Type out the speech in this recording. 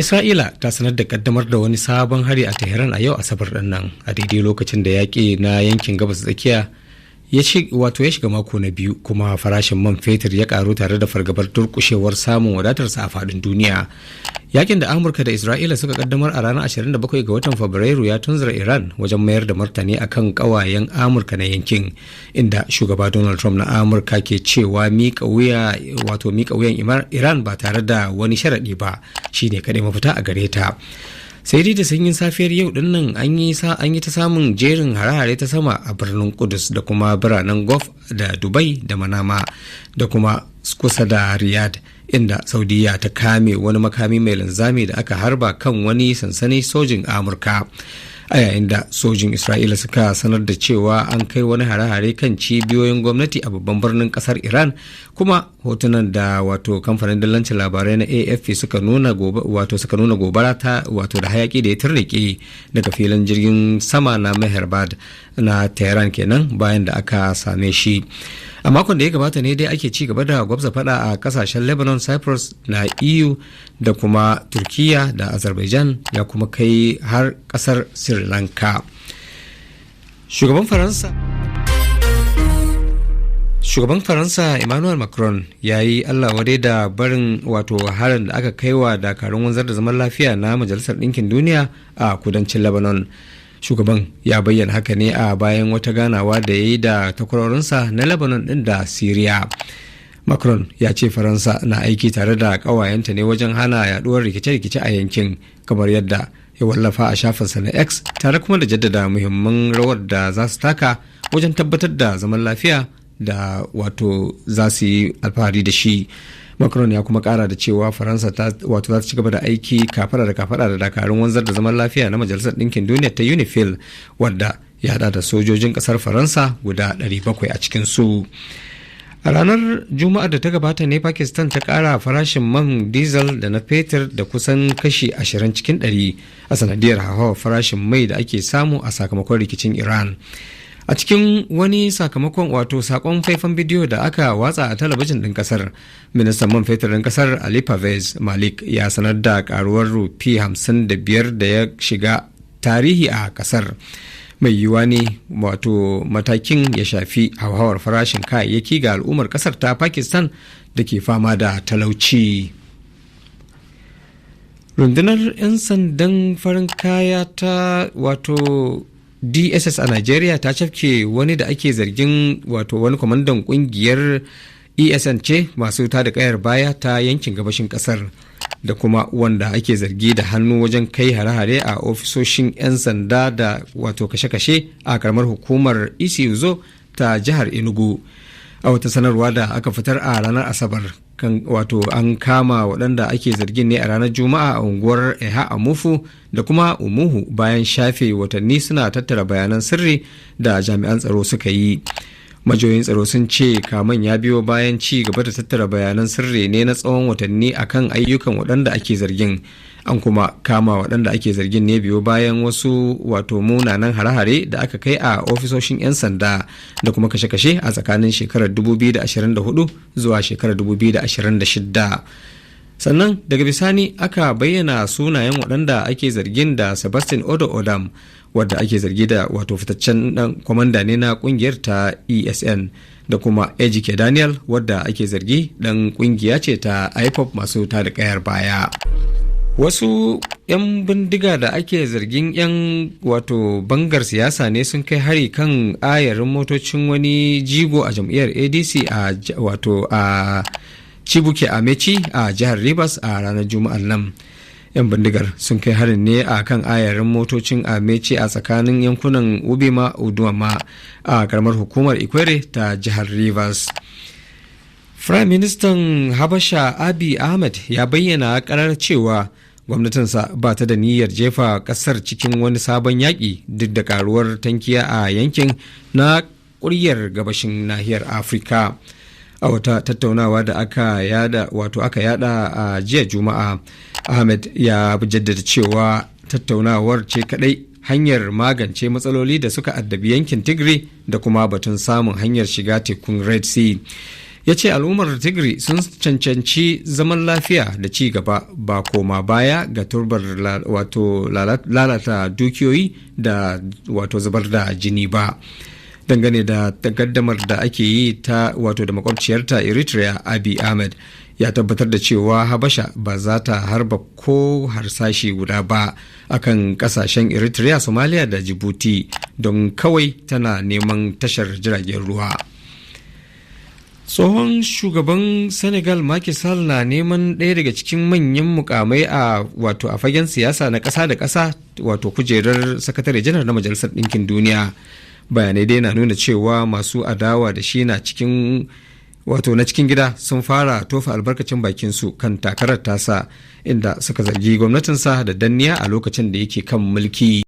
Isra'ila ta sanar da kaddamar da wani sabon hari a Tehran a yau Asabar ɗin nan, a daidai lokacin da yaƙi na yankin gabas tsakiya ya shiga mako na biyu, kuma farashin man fetur ya karu tare da fargabar durƙushewar samun wadatarsa a faɗin duniya. Yakin da Amurka da Isra'ila suka kaddamar a ranar 27 ga watan Fabrairu ya tunzura Iran wajen mayar da martani akan ƙawayen Amurka na yankin, inda shugaba Donald Trump na Amurka ke cewa miƙa wuyan Iran ba tare da wani sharaɗi ba shine kaɗai mafita a gare ta. Sai dai da sanyin safiyar yau din nan an yi ta samun jerin hare-hare ta sama a birnin Kudus da kuma biranen Gulf da Dubai da Manama da kuma kusa da Riyadh, inda Saudiya ta kame wani makami mai linzami da aka harba kan wani sansanin sojin Amurka, a yayin da sojin Isra'ila suka sanar da cewa an kai wani hare-hare kan cibiyoyin gwamnati a babban birnin kasar Iran. Kuma hotunan da kamfanin dillancin labarai na AFP suka nuna gobara ta da hayaki da ya turrike daga filin jirgin sama na Meherbad na Tehran kenan bayan da aka same shi. A makon da ya gabata ne dai ake ci gaba da gwabza fada a kasashen Lebanon, Cyprus na EU da kuma Turkiya da Azerbaijan, ya kuma kai har kasar Sri Lanka. Shugaban Faransa Emmanuel Macron ya yi Allah wadai da barin harin da aka kai wa dakarun wanzar da zaman lafiya na Majalisar Ɗinkin Duniya a kudancin Lebanon. Shugaban ya bayyana haka ne a bayan wata ganawa da ya yi da takwarorinsa na Lebanon ɗin da Syria. Macron ya ce Faransa na aiki tare da ƙawayenta ne wajen hana yaduwar rikice-rikice a yankin, kamar yadda ya wallafa a shafinsa na X, tare kuma da jaddada muhimman rawar da za su taka wajen tabbatar da zaman lafiya da za su yi alfahari da shi. Macron ya kuma kara da cewa Faransa za ta ci gaba da aiki kafada da kafada da dakarun wanzar da zaman lafiya na Majalisar Ɗinkin Duniya ta UNIFIL, wadda ya hada da sojojin kasar Faransa guda 700 a cikin su. A ranar Juma'ar da ta gabata ne Pakistan ta kara farashin man diesel da na fetur da kusan kashi 20 cikin 100 a sanadiyar hauhawar farashin mai da ake samu a sakamakon rikicin Iran. A cikin wani sakamakon sakon faifan bidiyo da aka watsa a talabijin ɗin kasar, ministan man fetur ɗin kasar Ali Pervez Malik ya sanar da karuwar rufi 55 da ya shiga tarihi a kasar. Mai yiwuwa ne matakin ya shafi hauhawar farashin kayayyaki ga al'ummar kasar ta Pakistan da ke fama da talauci. Rundunar 'yan sandan farin kaya ta DSS a Najeriya ta cafke wani da ake zargin wani kwamandan kungiyar ESN ce masu tada kayar baya ta yankin gabashin kasar, da kuma wanda ake zargi da hannu wajen kai hare-hare a ofisoshin 'yan sanda da kashe-kashe a karamar hukumar Isiuzo ta jihar Enugu. A wata sanarwa da aka fitar a ranar Asabar, an kama waɗanda ake zargin ne a ranar Juma'a a unguwar Eha Amufu da kuma Umuhu bayan shafe watanni suna tattara bayanan sirri da jami'an tsaro suka yi. Majiyoyin tsaro sun ce kaman ya biyo bayan ci gaba da tattara bayanan sirri ne na tsawon watanni akan ayyukan waɗanda ake zargin. An kuma kama waɗanda ake zargin ne biyo bayan wasu munanan hare-hare da aka kai a ofisoshin 'yan sanda da kuma kashe-kashe a tsakanin shekarar 2024 zuwa shekarar 2026. Sannan daga bisani aka bayyana sunayen waɗanda ake zargin da Sebastian Odo Odam, wadda ake zargi da fitaccen ɗan kwamanda ne na ƙungiyar ta ESN, da kuma Ejike Daniel, wadda ake zargi ɗan ƙungiya ce ta IPOP masu tada kayar baya. Wasu 'yan bindiga da ake zargin 'yan bangar siyasa ne sun kai hari kan ayarin motocin wani jigo a jam'iyyar ADC a Chibuke Amechi a jihar Rivers a ranar Juma'ar nan. 'Yan bindigar sun kai harin ne a kan ayarin motocin Amechi a tsakanin yankunan Ubima Uduama a karamar hukumar Ikwere ta jihar Rivers. Prime Ministan Habasha Abiy Ahmed ya bayyana karar cewa gwamnatinsa ba ta da niyyar jefa kasar cikin wani sabon yaƙi duk da karuwar tankiya a yankin na ƙuryar gabashin nahiyar Afirka. A wata tattaunawa da aka yada a jiya Juma'a, Ahmed ya jaddada cewa tattaunawar ce kadai hanyar magance matsaloli da suka addabi yankin Tigray da kuma batun samun hanyar shiga tekun Red Sea. ya ce al'ummar tigray sun cancanci zaman lafiya da ci gaba ba koma baya ga turbar lalata dukiyoyi da wato zubar da jini ba. Dangane da takaddamar da ake yi ta wato da makwabciyarta Eritrea, Abiy Ahmed ya tabbatar da cewa Habasha ba za ta harba ko harsashi guda ba akan kasashen Eritrea, Somalia da Djibouti don kawai tana neman tashar jiragen ruwa. Tsohon shugaban Senegal Macky Sall na neman ɗaya daga cikin manyan mukamai a fagen siyasa na ƙasa da ƙasa, wato kujerar sakatare janar na Majalisar Ɗinkin Duniya. Bayanai dai na nuna cewa masu adawa da shi na cikin gida sun fara tofa albarkacin bakinsu kan takarar tasa, inda suka zargi gwamnatinsa da danniya a lokacin da yake kan mulki.